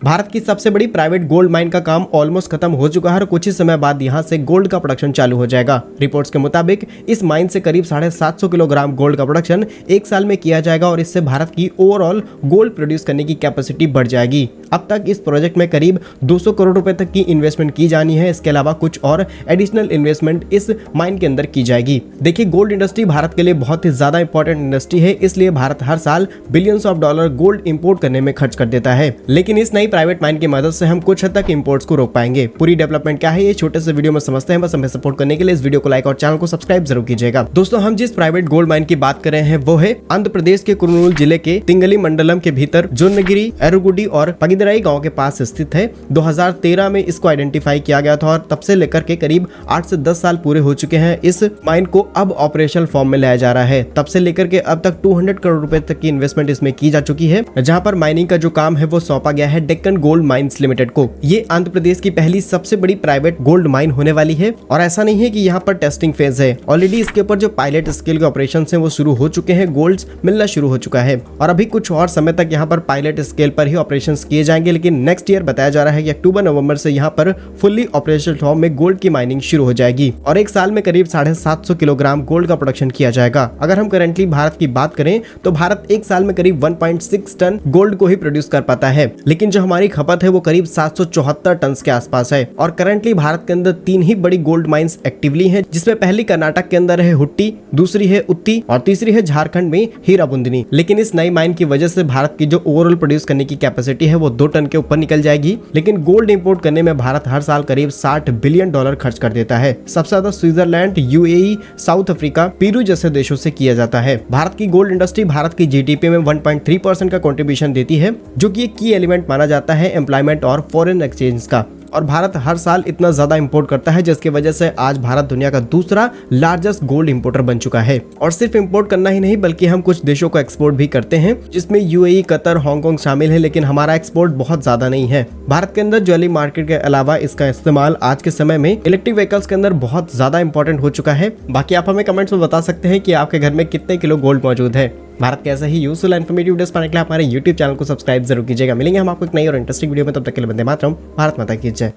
भारत की सबसे बड़ी प्राइवेट गोल्ड माइन का काम ऑलमोस्ट खत्म हो चुका है और कुछ ही समय बाद यहाँ से गोल्ड का प्रोडक्शन चालू हो जाएगा। रिपोर्ट्स के मुताबिक इस माइन से करीब 750 किलोग्राम गोल्ड का प्रोडक्शन एक साल में किया जाएगा और इससे भारत की ओवरऑल गोल्ड प्रोड्यूस करने की कैपेसिटी बढ़ जाएगी। अब तक इस प्रोजेक्ट में करीब 200 करोड़ रुपए तक की इन्वेस्टमेंट की जानी है। इसके अलावा कुछ और एडिशनल इन्वेस्टमेंट इस माइन के अंदर की जाएगी। देखिए, गोल्ड इंडस्ट्री भारत के लिए बहुत ही ज्यादा इंपॉर्टेंट इंडस्ट्री है, इसलिए भारत हर साल billions of dollar gold import करने में खर्च कर देता है। लेकिन इस नई प्राइवेट माइन की मदद से हम कुछ हद तक इंपोर्ट्स को रोक पाएंगे। पूरी डेवलपमेंट क्या है ये छोटे से वीडियो में समझते हैं। बस हमें सपोर्ट करने के लिए इस वीडियो को लाइक और चैनल को सब्सक्राइब जरूर कीजिएगा। दोस्तों, हम जिस प्राइवेट गोल्ड माइन की बात कर रहे हैं वो है आंध्र प्रदेश के कुर्नूल जिले के तिंगली मंडलम के भीतर जोन्नगिरी, एरुगुडी और पगिदराई गांव के पास स्थित है। 2013 में इसको आइडेंटिफाई किया गया था और तब से लेकर के करीब 8 से 10 साल पूरे हो चुके हैं। इस माइन को अब ऑपरेशनल फॉर्म में लाया जा रहा है। तब से लेकर के अब तक 200 करोड़ रुपए तक की इन्वेस्टमेंट इसमें की जा चुकी है, जहां पर माइनिंग का जो काम है वो सौंपा गया है डेक्कन गोल्ड माइंस लिमिटेड को। ये आंध्र प्रदेश की पहली सबसे बड़ी प्राइवेट गोल्ड माइन होने वाली है और ऐसा नहीं है कि यहाँ पर टेस्टिंग फेज है। ऑलरेडी इसके ऊपर जो पायलट स्केल के ऑपरेशन है वो शुरू हो चुके हैं, गोल्ड मिलना शुरू हो चुका है और अभी कुछ और समय तक यहाँ पर पायलट स्केल पर ही ऑपरेशन किए जाएंगे। लेकिन नेक्स्ट ईयर बताया जा रहा है कि अक्टूबर-नवंबर से यहाँ पर फुल्ली ऑपरेशनल फॉर्म में गोल्ड की माइनिंग शुरू हो जाएगी और एक साल में करीब 750 किलोग्राम गोल्ड का प्रोडक्शन किया जाएगा। अगर हम करेंटली भारत की बात करें तो भारत एक साल में करीब 1.6 टन गोल्ड को ही प्रोड्यूस कर पाता है, लेकिन जो हमारी खपत है वो करीब 774 टन के आसपास है। और करंटली भारत के अंदर 3 ही बड़ी गोल्ड माइंस एक्टिवली हैं, जिसमें पहली कर्नाटक के अंदर है हुट्टी, दूसरी है उत्ती और तीसरी है झारखंड में हीराबुंदनी। लेकिन इस नई माइन की वजह से भारत की जो ओवरऑल प्रोड्यूस करने की कैपेसिटी है वो 2 टन के ऊपर निकल जाएगी। लेकिन गोल्ड इंपोर्ट करने में भारत हर साल करीब $60 बिलियन खर्च कर देता है। सबसे ज्यादा Switzerland, UAE, south Africa, Peru जैसे देशों से किया जाता है। भारत की गोल्ड इंडस्ट्री भारत की जीडीपी में 1.3% का कंट्रीब्यूशन देती है, जो कि एक की एलिमेंट माना जाता है एम्प्लॉयमेंट और फॉरेन एक्सचेंज का। और भारत हर साल इतना ज्यादा इंपोर्ट करता है जिसकी वजह से आज भारत दुनिया का दूसरा लार्जेस्ट गोल्ड इंपोर्टर बन चुका है। और सिर्फ इंपोर्ट करना ही नहीं बल्कि हम कुछ देशों को एक्सपोर्ट भी करते हैं, जिसमें यूएई, कतर, हांगकांग शामिल है। लेकिन हमारा एक्सपोर्ट बहुत ज्यादा नहीं है। भारत के अंदर ज्वेलरी मार्केट के अलावा इसका इस्तेमाल आज के समय में इलेक्ट्रिक व्हीकल्स के अंदर बहुत ज्यादा इंपॉर्टेंट हो चुका है। बाकी आप हमें कमेंट्स में बता सकते हैं कि आपके घर में कितने किलो गोल्ड मौजूद है। भारत के ऐसे ही यूजफुल इन्फॉर्मेटिव वीडियोस पाने के लिए हमारे YouTube चैनल को सब्सक्राइब जरूर कीजिएगा। मिलेंगे हम आपको एक नई और इंटरेस्टिंग वीडियो में, तब तक के लिए वंदे मातरम। भारत माता की जय।